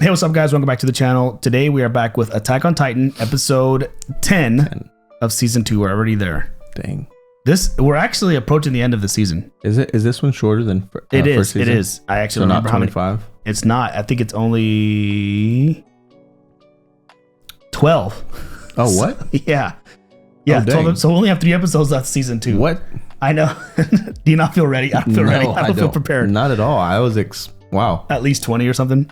Hey, what's up, guys? Welcome back to the channel. Today we are back with Attack on Titan, episode 10 of season 2. We're already there. Dang. We're actually approaching the end of the season. Is this one shorter than it is? first season? It is. I actually so don't remember not 25. It's not. I think it's only 12. Oh, what? Yeah. Yeah. 12, so we only have 3 episodes left season 2. What? I know. Do you not feel ready? I don't feel ready. I don't feel prepared. Not at all. I was wow. At least 20 or something.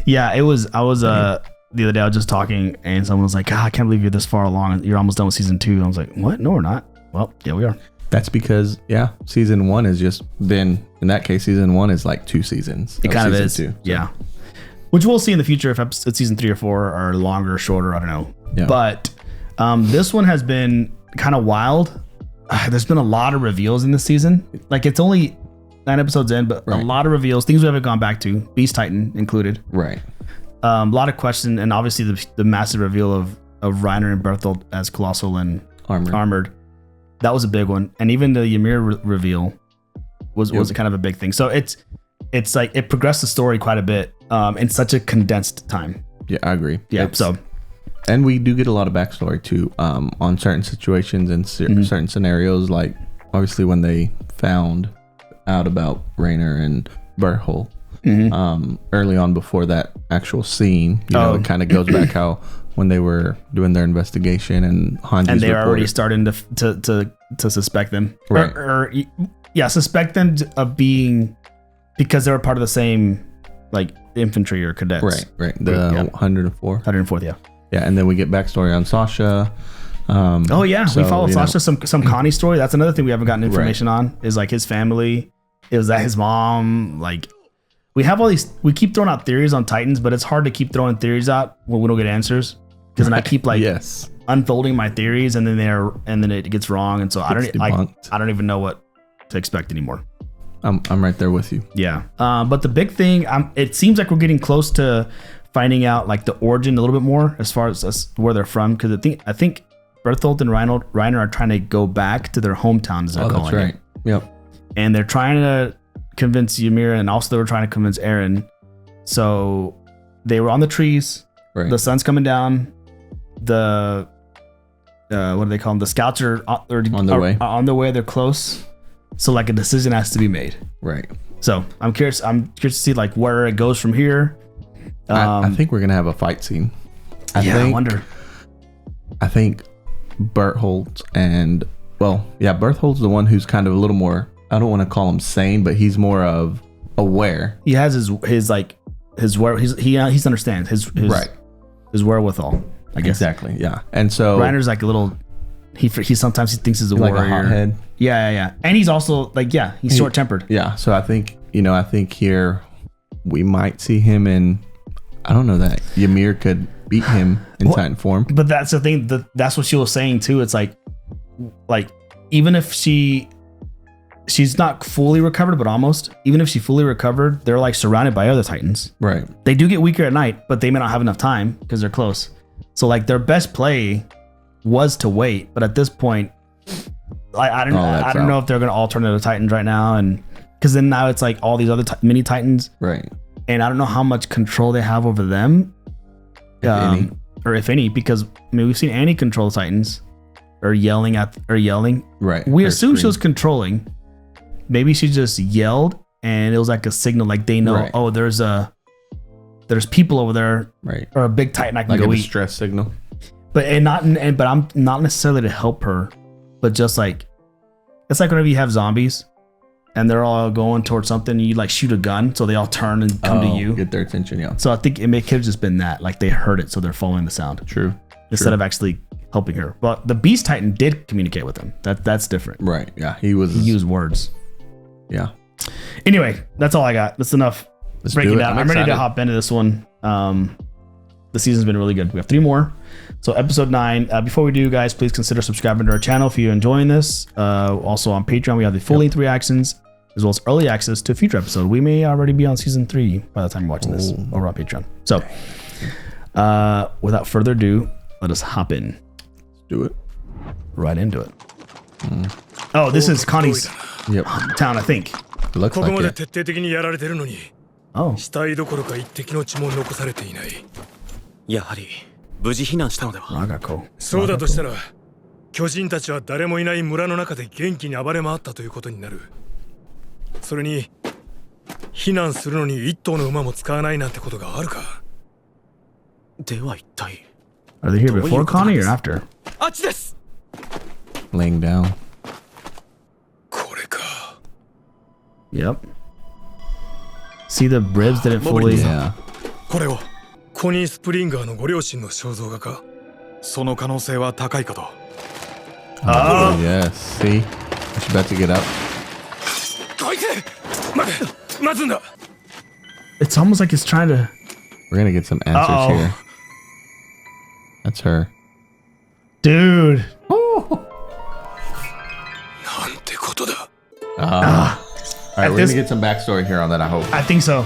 Yeah, it was. I was the other day I was just talking and someone was like, "God, I can't believe you're this far along. You're almost done with season 2." I was like, "What? No, we're not." Well, yeah, we are. That's because season 1 has just been, in that case, season 1 is like 2 seasons. It kind of is. 2, so. Yeah. Which we'll see in the future if episode season 3 or 4 are longer or shorter. I don't know. Yeah. But this one has been kind of wild. There's been a lot of reveals in this season. Like, it's only 9 episodes in, but a lot of reveals, things we haven't gone back to, Beast Titan included. Right. A lot of questions, and obviously the massive reveal of Reiner and Berthold as Colossal and Armored. That was a big one, and even the Ymir reveal was kind of a big thing. So it's like it progressed the story quite a bit in such a condensed time. Yeah, I agree. Yeah. And we do get a lot of backstory too on certain situations and certain scenarios, like obviously when they found out about Reiner and Berthold early on before that actual scene. You know, it kind of goes back how when they were doing their investigation and Hanji's and they're already starting to suspect them, right? Or suspect them of being, because they were part of the same like infantry or cadets, right? The 104th, yeah. And then we get backstory on Sasha. We follow Sasha, some Connie story. That's another thing we haven't gotten information on, is like his family. It was that his mom, like, we have all these, we keep throwing out theories on Titans, but it's hard to keep throwing theories out when we don't get answers, because then I keep like unfolding my theories and then it gets wrong, and so I don't even know what to expect anymore. I'm right there with you. Yeah. But the big thing, it seems like we're getting close to finding out like the origin a little bit more as far as where they're from, because I think Berthold and Reiner are trying to go back to their hometown, as they're calling it. Yep. And they're trying to convince Ymir, and also they were trying to convince Eren. So they were on the trees. Right. The sun's coming down. The what do they call them? The scouts are on their way. On their way. They're close. So like a decision has to be made. Right. So I'm curious. to see like where it goes from here. I think we're gonna have a fight scene. I wonder. I think Berthold and Berthold's the one who's kind of a little more, I don't want to call him sane, but he's more of aware. He has he understands his wherewithal, I guess. Exactly. Yeah. And so Reiner's like a little, he sometimes thinks he's a warrior. Like a hothead. Yeah. And he's also like, he's short tempered. Yeah. So I think here we might see him in, I don't know that Ymir could beat him in Titan form. But that's the thing, that's what she was saying too. It's like even if she's not fully recovered, but almost, even if she fully recovered, they're like surrounded by other Titans. Right. They do get weaker at night, but they may not have enough time because they're close. So like their best play was to wait, but at this point, I don't know if they're going to all turn into Titans right now, and because then now it's like all these other mini Titans. Right. And I don't know how much control they have over them, if any, because we've seen Annie control Titans, or yelling. Right. We assume she was controlling. Maybe she just yelled and it was like a signal, like they know, there's people over there, right? Or a big Titan I can go eat. Distress signal. But I'm not necessarily to help her, but just like, it's like whenever you have zombies and they're all going towards something, you like shoot a gun, so they all turn and come to you. Get their attention, yeah. So I think it could have just been that, like they heard it, so they're following the sound. True. Instead of actually helping her. But the Beast Titan did communicate with them. That's different. Right. Yeah. He used words. Yeah. Anyway, that's all I got. That's enough. Let's break it down. I'm ready to hop into this one. The season's been really good. We have 3 more. So episode 9. Before we do, guys, please consider subscribing to our channel if you're enjoying this. Also on Patreon, we have the full-length reactions, as well as early access to a future episode. We may already be on season 3 by the time you're watching this over on Patreon. So without further ado, let us hop in. Let's do it. Right into it. Oh, this is Connie's town, I think. Looks like it. Oh. 死体どころか一滴の血も残されていない。やはり無事避難したのでは。 Ragako. そうだとしたら、巨人たちは誰もいない村の中で元気に暴れ回ったということになる。それに避難するのに一頭の馬も使わないなんてことがあるか。では一体 Are they here before Connie or after? あっちです。 Laying down. これか。 Yep. See, the ribs didn't fully. Yeah. これをコニー・スプリンガーのご両親の肖像画か。その可能性は高いかと。Oh, yes. See? She's about to get up. こいつ待つんだ。 It's almost like it's trying to. We're gonna get some answers Uh-oh. here. That's her. Dude. なんてことだ。 All right, At we're this- gonna get some backstory here on that, I hope. I think so.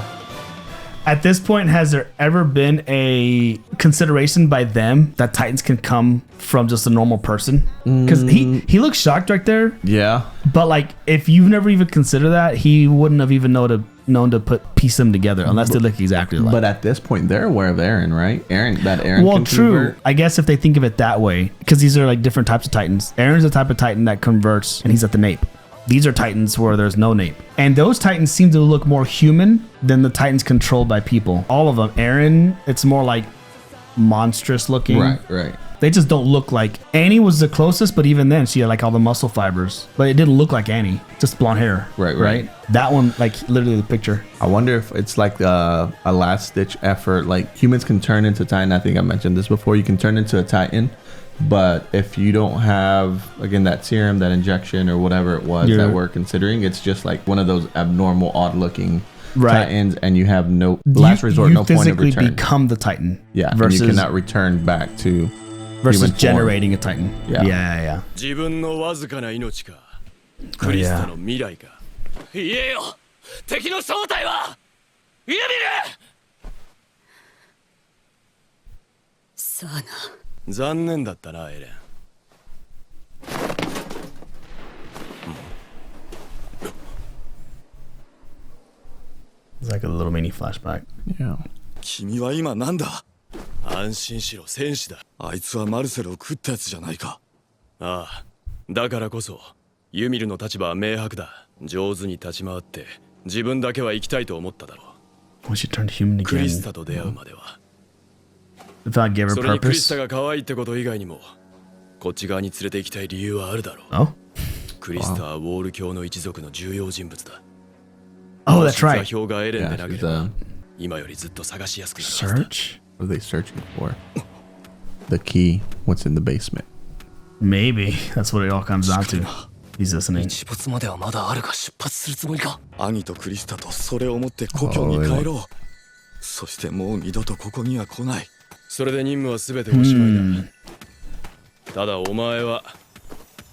At this point, has there ever been a consideration by them that Titans can come from just a normal person? Because he looks shocked right there. Yeah. But like, if you've never even considered that, he wouldn't have even known to piece them together unless they look exactly alike. But at this point, they're aware of Aaron, right? Aaron Well, can true. convert. I guess if they think of it that way, because these are like different types of Titans. Aaron's the type of Titan that converts, and he's at the nape. These are Titans where there's no nape. And those Titans seem to look more human than the Titans controlled by people. All of them. Aaron, it's more like monstrous looking. Right. They just don't look like... Annie was the closest, but even then, she had like all the muscle fibers. But it didn't look like Annie. Just blonde hair. Right. That one, like literally the picture. I wonder if it's like a last-ditch effort. Like, humans can turn into Titan. I think I mentioned this before. You can turn into a Titan. But if you don't have, again, that serum, that injection, or whatever it was that we're considering, it's just like one of those abnormal, odd-looking Titans, and you have no last resort, no point of return. You physically return. become the Titan. Yeah, versus, and you cannot return back to versus human generating a Titan. Yeah. 自分のわずかな命か、クリスタの未来か。言えよ、敵の正体はユミル。さあな。残念だったな、エレン。It's like a little mini flashback. Yeah. 君は今なんだ。安心しろ、戦士だ。あいつはマルセルを食ったやつじゃないか。ああ、だからこそユミルの立場は明白だ。上手に立ち回って自分だけは生きたいと思っただろう。 When she turned human クリ again, スタと出会うまでは。 if that gave her それにクリス purpose. タが可愛いってこと以外にもこっち側に連れて行きたい理由はあるだろう。 Oh? クリスタはウォール教の一族の重要人物だ。 Oh, that's right. 票がエレン Yeah, でなけ she's れば a 今よりずっと探しやすくなるはずだ。 Search? what are they searching for? The key. What's in the basement? Maybe. That's what it all comes down to. He's listening. 日没まではまだあるが出発するつもりか。兄とクリスタとそれを持って故郷に帰ろう。そしてもう二度とここには来ない。それで任務は全ておしまいだ。ただお前は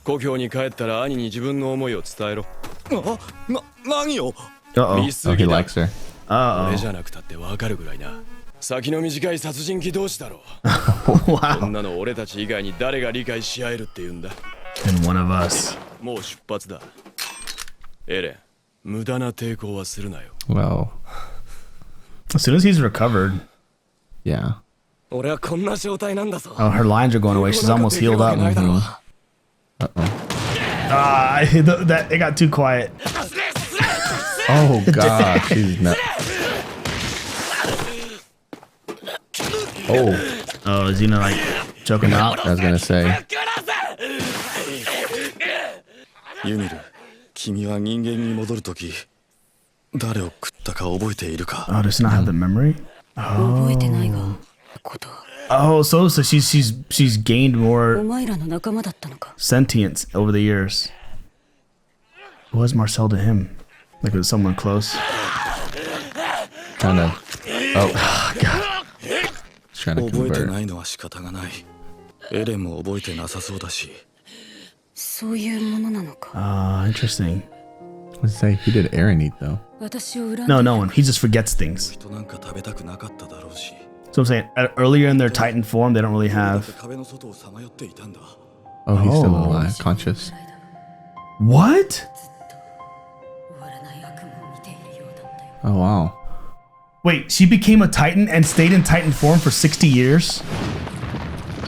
故郷に帰ったら兄に自分の思いを伝えろ。何を Uh-oh. 見す Oh, ぎ he だ。 likes her. 俺 Uh-oh. じゃなくたってわかるぐらいな。先の短い殺人鬼同士だろう。こ Wow. んなの俺たち以外に誰が理解し合えるって言うんだ。 And one of us. もう出発だ。エレン、無駄な抵抗はするなよ。 Well, As soon as he's recovered. yeah. 俺はこんな状態なんだぞ。 Oh, her lines are going away. She's almost healed up. That it got too quiet. Oh God, she's not. Oh, Oh, is Xena like choking out? I was gonna say. ユミル、君は人間に戻るとき、誰を食ったか覚えているか。 Oh, does she not have the memory? 覚えてないが、こと。 Oh, so she's gained お more 前らの仲間だったのか。 sentience over the years. Who was Marcel to him? Like it was someone close. Kind of. Oh, God. He's trying to 覚えて convert. ないのは仕方がない。エレンも覚えてなさそうだし。そういうものなのか。 Interesting. Let's say he did Aaron eat though. 私を恨んで。 No, no one. He just forgets things. 人なんか食べたくなかっただろうし。 So I'm saying earlier in their Titan form, they don't really だっ have. て壁の外をさまよっていたんだ。 Oh, he's still Oh. alive, conscious. What? 終わらない悪夢を見ているようだったよ。 Oh wow. Wait, she became a Titan and stayed in Titan form for 60 years?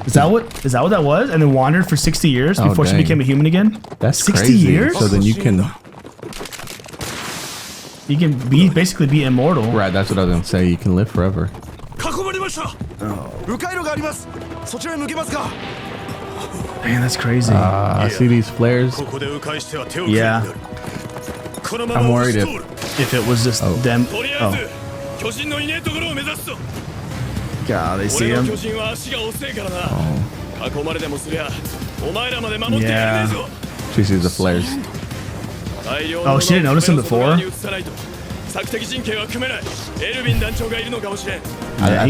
Is that what that was? And then wandered for 60 years before she became a human again? That's 60 crazy. years? So then you can basically be immortal. Right, that's what I was gonna say. You can live forever. Man, that's crazy. I see these flares. Yeah. I'm worried if it was just them. Oh. God, they see him. Yeah. She sees the flares. Oh, she didn't notice him before? I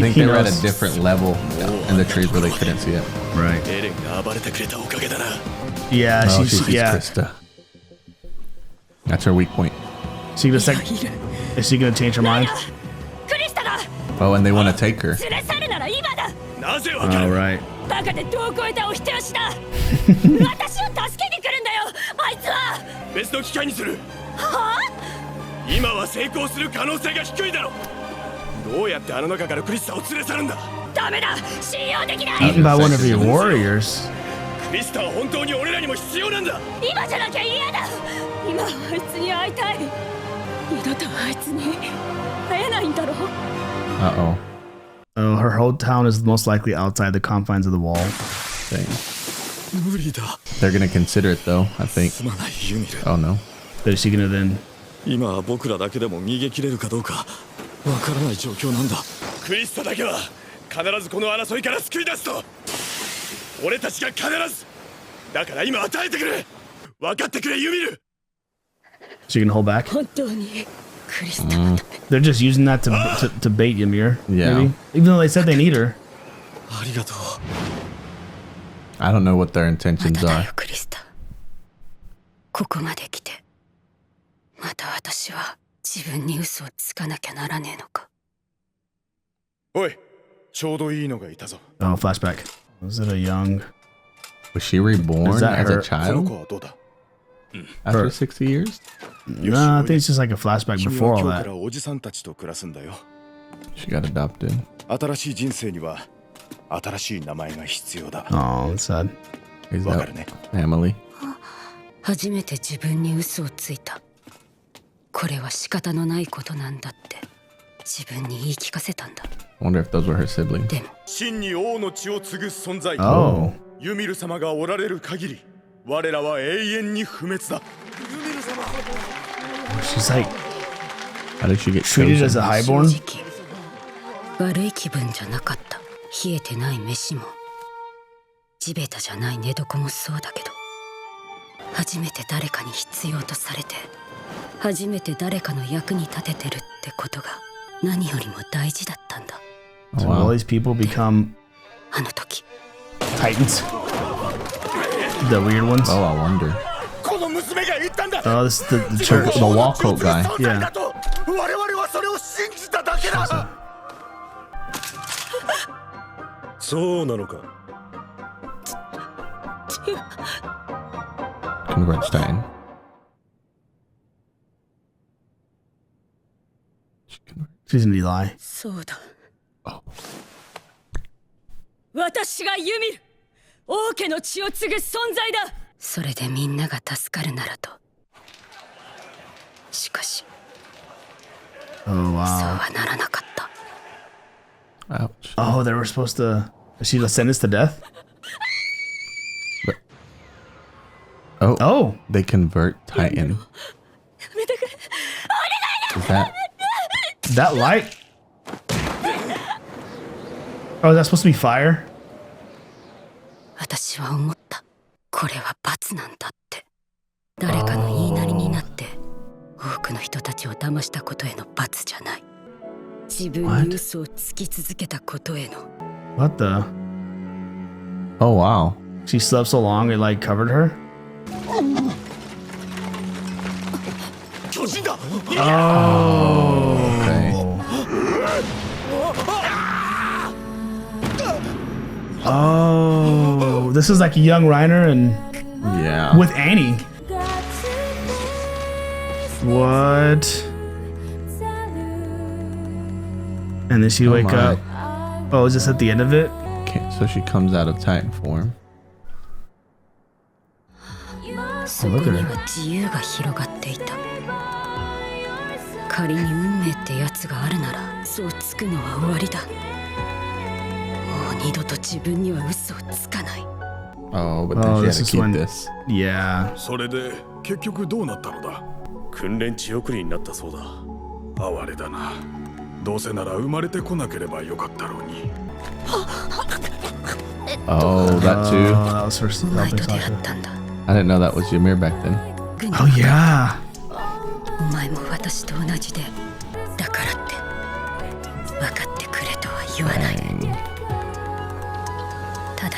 think they were at a different level in the trees where they couldn't see it. Right. Yeah, Oh, she she's sees Christa. That's her weak point. Is she gonna change her mind? Oh, and they want to take her. Oh, right. Eaten by one of your warriors. Uh-oh. Oh, her whole town is most likely outside the confines of the wall. Dang. They're gonna consider it though, I think. Oh no. But is she gonna then? She can hold back? They're just using that to bait Ymir. Yeah. Maybe? Even though they said they need her. I don't know what their intentions are. ここまで来てまた私は自分に嘘をつかなきゃならねえのか。おい、ちょうどいいのがいたぞ。 Oh, flashback. Was it a young? Was she reborn Is that as a her? この child 子はどうだ。 after 60 years? No, I think it's just like a flashback 君 before は all 今日か that. らおじさんたちと暮らすんだよ。 She got adopted. 新しい人生には新しい名前が必要だ。 Oh, it's sad. Is わか that るね。 family? 初めて自分に嘘をついた。これは仕方のないことなんだって自分に言い聞かせたんだ。 Wonder if those were her siblings. でも真に王の血を継ぐ存在。 Oh. ユミル様がおられる限り、我らは永遠に不滅だ。 She's like How did she get treated as chosen? a highborn? 正直悪い気分じゃなかった。冷えてない飯も地べたじゃない寝床もそうだけど、初めて誰かに必要とされて初めて誰かの役に立ててるってことが何よりも大事だったんだ。 So all these people become あの時 Titans. The weird ones. Oh, I wonder. この娘が言ったんだ。 Oh, this is the church. The wall coat guy. Yeah. 我々はそれを信じただけだ。そうなのか。 Converts Titan. She's an Eli. そうだ。 Oh. 私がユミル、王家の血を継ぐ存在だ。それでみんなが助かるならと。しかし、 Oh そう wow. はならなかった。 Ouch. Oh, they were supposed to. Is she sentenced to death? Oh. Oh. They convert Titan. Is that? That light. Oh, that's supposed to be fire? 私は思った。これは罰なんだって。誰かの言いなりになって多くの人たちを騙したことへの罰じゃない。自分に嘘をつき続けたことへの。 What the? Oh wow. She slept so long it like covered her? 巨人だ。 Oh. Okay. Oh. This is like a young Reiner and Yeah. with Annie. What? And then she'd wake up. Oh, is this at the end of it? Okay, so she comes out of Titan form. そこには自由が広がっていた。仮に運命ってやつがあるならそうつくのは終わりだ。もう二度と自分には嘘をつかない。 Oh, but then she had to keep this. Yeah. それで結局どうなったのだ。訓練地送りになったそうだ。哀れだな。どうせなら生まれてこなければよかったろうに。Oh, that too. That was her. お前と出会ったんだ。 I didn't know that was Ymir back then. Oh yeah. お前も私と同じで、だからって分かってくれとは言わない。ただ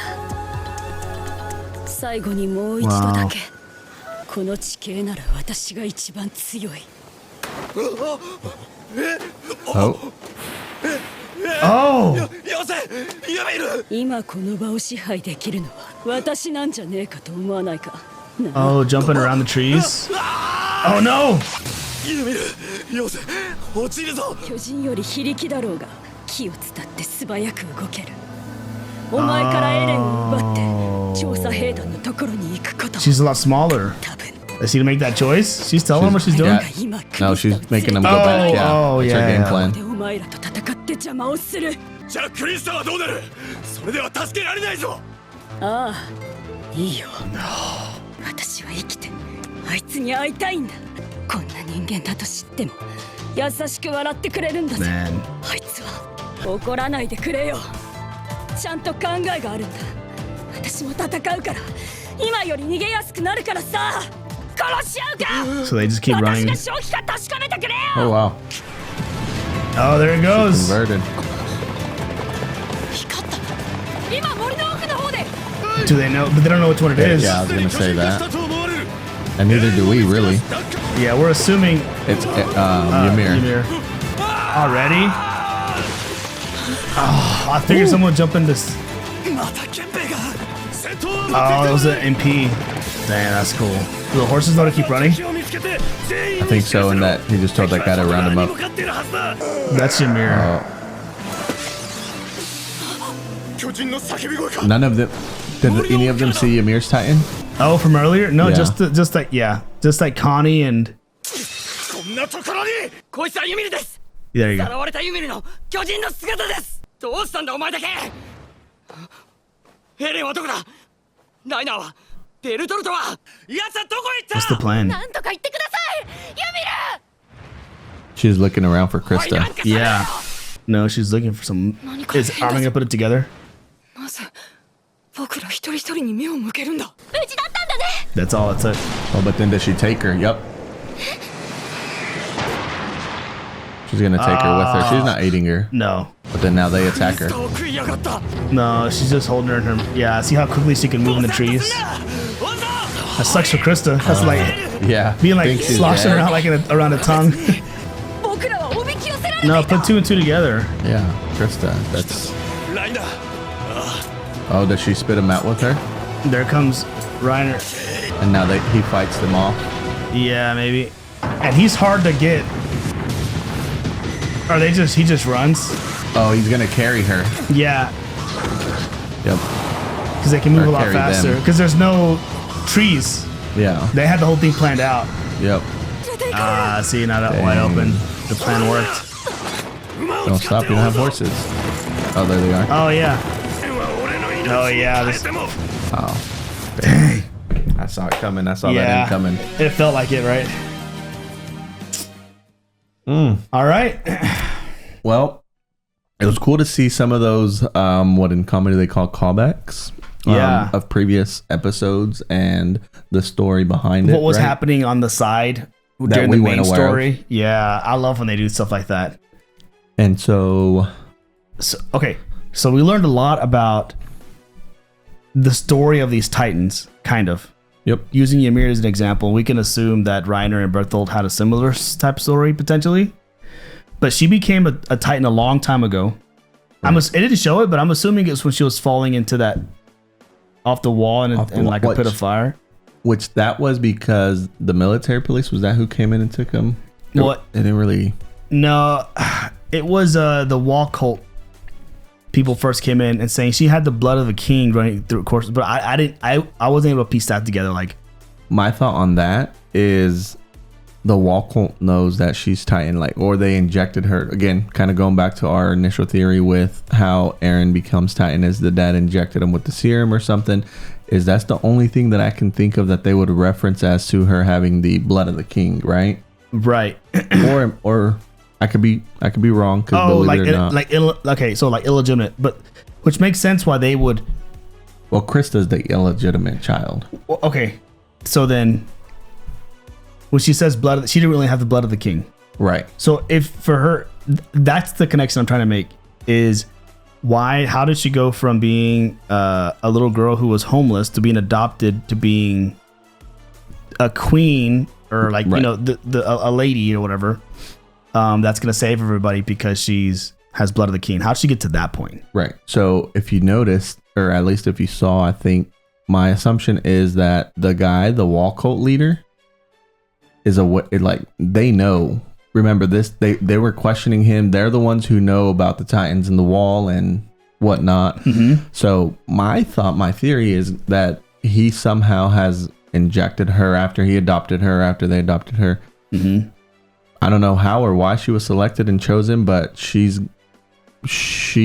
最後にもう一度だけ、この地形なら私が一番強い。Oh. Oh. よせ、ユミル。今この場を支配できるのは私なんじゃねえかと思わないか。 Oh, jumping around the trees. Oh no. ユミル、よせ、落ちるぞ。巨人より非力だろうが気を伝って素早く動ける。お前からエレンを奪って調査兵団のところに行くこと。 She's a lot smaller. 多分 Is he to make that choice? She's telling him what she's doing. Yeah. No, she's making him go back. Yeah, Oh, it's her yeah, game yeah. plan. お前らと戦って邪魔をする。じゃあクリスタはどうなる。それでは助けられないぞ。ああ、いいよ。私は生きてあいつに会いたいんだ。こんな人間だと知っても優しく笑ってくれるんだぜ。 Man. あいつは怒らないでくれよ。ちゃんと考えがあるんだ。私も戦うから今より逃げやすくなるからさ。殺し合うか。 So they just keep running. 私が正気か確かめてくれよ。 Oh wow. Oh, there it She goes. converted. 光った。今森の奥の方で。 Do they know? But they don't know which one it is. Yeah, I was gonna say that. And neither do we really. Yeah, we're assuming It's Ymir. Ymir. Already? Oh, I figured someone would jump in this. また憲兵が。戦闘 Oh, it was an MP. Dang, that's cool. Do the horses know to keep running? I think so, and that he just told that guy to round him up. That's Ymir. None of them. Did any of them see Ymir's Titan? Oh, from earlier? No, Yeah. just like just like Connie and こんなところに。こいつはユミルです。 there you さ go. らわれたユミルの巨人の姿です。どうしたんだお前だけ。エレンはどこだ。ライナーはベルトルトは。奴はどこへ行った。 What's the plan? なんとか言ってください。ユミル。 She's looking around for Christa. Yeah. No, she's looking for some. Is Armin gonna put it together? なぜ僕ら一人一人に目を向けるんだ。無事だったんだね。 That's all it said. Oh, but then does she take her? Yep. She's gonna take her with her. She's not eating her. No. But then now they attack her. を食いやがった。 No, she's just holding her in her. Yeah, see how quickly she can move in the trees? That sucks for Christa. That's like Yeah. being like think she's sloshing dead. around like around a tongue. 僕らはおびき寄せられていた。 No, put two and two together. Yeah, Christa. That's. ライナー。 Oh, does she spit him out with her? There comes Reiner. And now he fights them all. Yeah, maybe. And he's hard to get. Or he just runs. Oh, he's gonna carry her. Yeah, Yep. because they can move Or a lot carry faster. them. Because there's no trees. Yeah. They had the whole thing planned out. Yep. Ah, see, now that wide open. The plan worked. Don't stop. You don't have horses. Oh, there they are. Oh yeah. Oh yeah. This, Oh. dang. I saw it coming. I saw that Yeah. in coming. It felt like it, right? All right. Well, it was cool to see some of those, what in comedy they call callbacks. Yeah. Of previous episodes and the story behind it. What was right? happening on the side That during we the weren't main aware of. story? Yeah, I love when they do stuff like that. And so, Okay, so we learned a lot about the story of these Titans, kind of. yep. Using Ymir as an example, we can assume that Reiner and Berthold had a similar type story, potentially. But she became a Titan a long time ago. It didn't show it, but I'm assuming it's when she was falling into that off the wall and like a pit of fire. Which that was because the military police, was that who came in and took him? What? They didn't really. No, it was the wall cult people first came in and saying she had the blood of the king running through course, but I wasn't able to piece that together. Like, my thought on that is the wall cult knows that she's Titan, like, or they injected her. Again, kind of going back to our initial theory with how Eren becomes Titan, is the dad injected him with the serum or something. Is that's the only thing that I can think of that they would reference as to her having the blood of the king, right? Right. or I could be wrong. Oh, like illegitimate, but which makes sense why they would. Well, Christa's the illegitimate child. Well, okay, so then when she says blood, she didn't really have the blood of the king, right? So if for her, that's the connection I'm trying to make is why? How did she go from being a little girl who was homeless to being adopted to being a queen or like right. you know a lady or whatever? That's gonna save everybody because has blood of the king. How did she get to that point? Right. So if you noticed, or at least if you saw, I think my assumption is that the guy, the wall cult leader, is like they know. Remember this? They were questioning him. They're the ones who know about the Titans and the wall and whatnot. Mm-hmm. So my theory is that he somehow has injected her after they adopted her. Mm-hmm. I don't know how or why she was selected and chosen, but she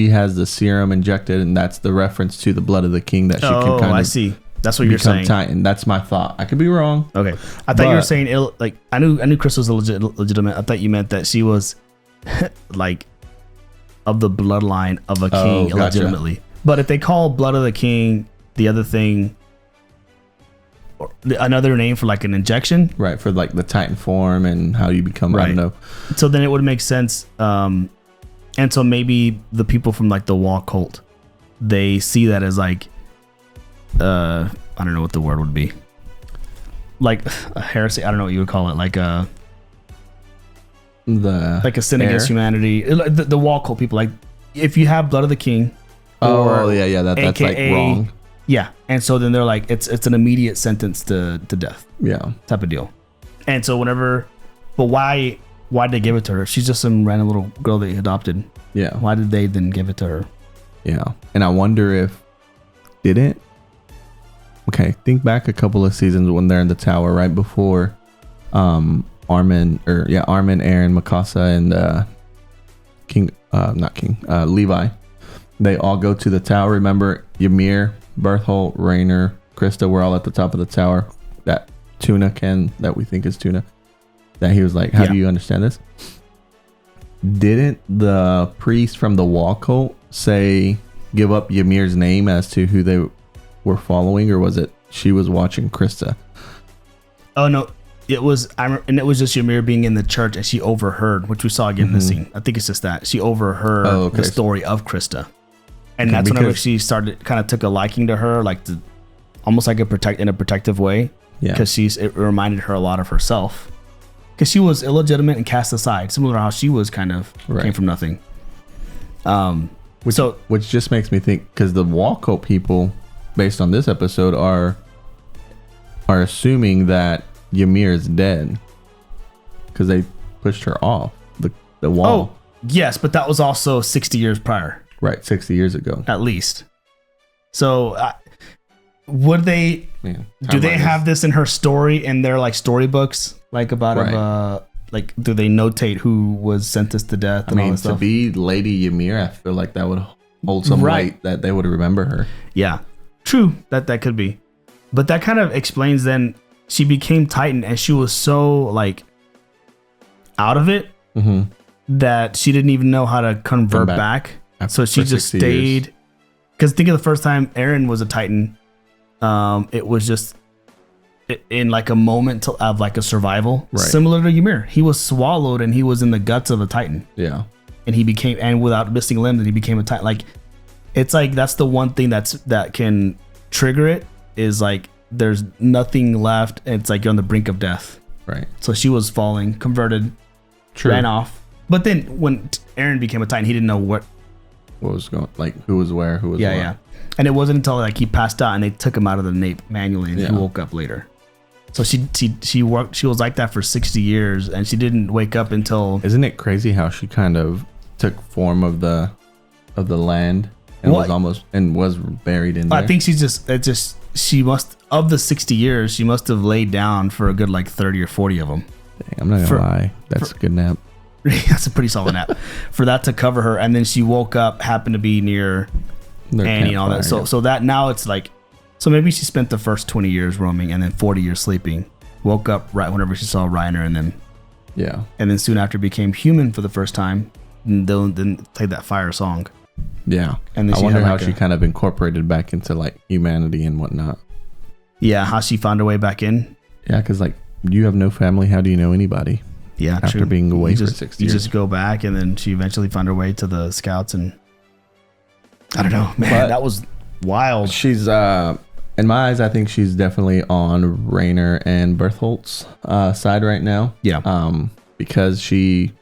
has the serum injected, and that's the reference to the blood of the king that she can kind of. I see. That's what you're saying. Titan. That's my thought. I could be wrong. Okay, I thought you were saying like I knew Chris was legitimate. I thought you meant that she was like of the bloodline of a king illegitimately. Gotcha. But if they call blood of the king the other thing, or another name for like an injection, right? For like the Titan form and how you become. Right. I don't know. So then it would make sense. And so maybe the people from like the wall cult, they see that as like. I don't know what the word would be. Like a heresy. I don't know what you would call it. Like a sin against humanity. The wall cult people. Like if you have blood of the king. That's like wrong. Yeah, and so then they're like, it's an immediate sentence to death. Yeah, type of deal. And so but why'd they give it to her? She's just some random little girl they adopted. Yeah. Why did they then give it to her? Yeah, and I wonder if didn't. Okay, think back a couple of seasons when they're in the tower right before Armin, Eren, Mikasa, and Levi. They all go to the tower. Remember, Ymir, Berthold, Rainer, Christa were all at the top of the tower. That Tuna can, that we think is Tuna, that he was like, how do you understand this? Didn't the priest from the wall cult give up Ymir's name as to who they were following, or was it she was watching Christa? Oh no, it was just Ymir being in the church and she overheard, which we saw again in the scene. I think it's just that she overheard the story of Christa, and that's whenever she started kind of took a liking to her, like almost like in a protective way. Yeah, because it reminded her a lot of herself, because she was illegitimate and cast aside, similar to how she was kind of came from nothing. Which just makes me think, because the wall cult people, based on this episode, are assuming that Ymir is dead because they pushed her off the wall. Oh, yes, but that was also 60 years prior. Right, 60 years ago. At least. So, would they... do they have this in her story, in their like storybooks? Like about like, do they notate who was sentenced to death and all that stuff? To be Lady Ymir, I feel like that would hold some weight, that they would remember her. Yeah. True, that could be, but that kind of explains then she became Titan and she was so like out of it that she didn't even know how to convert back. So she just stayed. Because think of the first time Eren was a Titan, it was just in like a moment of like a survival, similar to Ymir. He was swallowed and he was in the guts of a Titan. Yeah, and without missing a limb, then he became a Titan. Like. It's like that's the one thing that can trigger it, is like there's nothing left. And it's like you're on the brink of death. Right. So she was falling, converted, ran off. But then when Eren became a Titan, he didn't know what was going, like who was where, who was what. Yeah. And it wasn't until like he passed out and they took him out of the nape manually, and he woke up later. So she worked. She was like that for 60 years, and she didn't wake up until. Isn't it crazy how she kind of took form of the land and was buried in there. I think she must, of the 60 years, she must have laid down for a good like 30 or 40 of them. Dang, I'm not gonna lie, that's a good nap. That's a pretty solid nap for that to cover her. And then she woke up, happened to be near Annie and all that. So that now it's like, so maybe she spent the first 20 years roaming and then 40 years sleeping. Woke up right whenever she saw Reiner, and then soon after became human for the first time. And then played that fire song. Yeah, and then I wonder how she kind of incorporated back into like humanity and whatnot. Yeah, how she found her way back in. Yeah, because like you have no family. How do you know anybody? Yeah, after being away for 60 years. You just go back, and then she eventually found her way to the scouts, and I don't know, man, that was wild. She's in my eyes, I think she's definitely on Reiner and Bertholdt's side right now. Yeah. Because she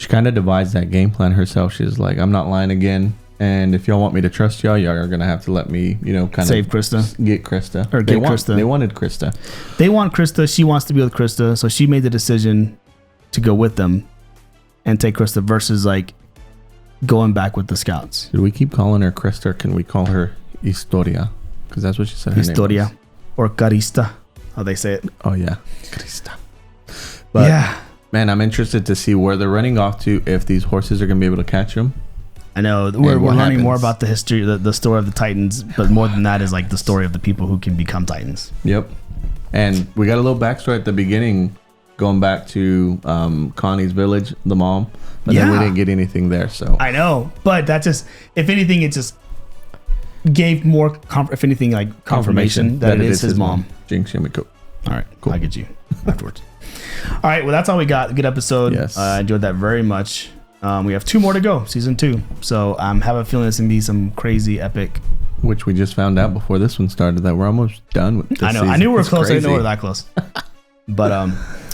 kind of devised that game plan herself. She's like, I'm not lying again. And if y'all want me to trust y'all are going to have to let me, save Christa. Get Christa. Or get Christa. They wanted Christa. They want Christa. She wants to be with Christa. So she made the decision to go with them and take Christa versus like going back with the scouts. Did we keep calling her Christa, or can we call her Historia? Because that's what she said. Historia or Carista, how they say it. Oh, yeah. Christa. But, yeah. Man, I'm interested to see where they're running off to, if these horses are going to be able to catch them. I know we're learning more about the history, the story of the Titans, but more than that is like the story of the people who can become Titans. Yep. And we got a little backstory at the beginning, going back to Connie's village, the mom, but then we didn't get anything there. So I know, but that just, if anything, it just gave more, if anything, like confirmation that it is his mom. Jinx Yumiko. All right, cool. I get you afterwards. All right, well, that's all we got. Good episode. Yes. I enjoyed that very much. We have 2 more to go, season 2. So I have a feeling it's gonna be some crazy epic. Which we just found out before this one started that we're almost done with this I know. season. I knew we were close. I didn't know we were that close. But all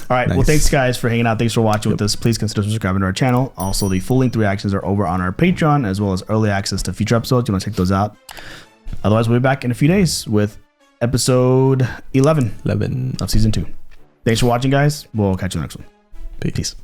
right. Nice. Well, thanks guys for hanging out. Thanks for watching with us. Please consider subscribing to our channel. Also, the full-length reactions are over on our Patreon, as well as early access to future episodes. You want to check those out. Otherwise, we'll be back in a few days with episode 11 of season 2. Thanks for watching, guys. We'll catch you in the next one. Peace.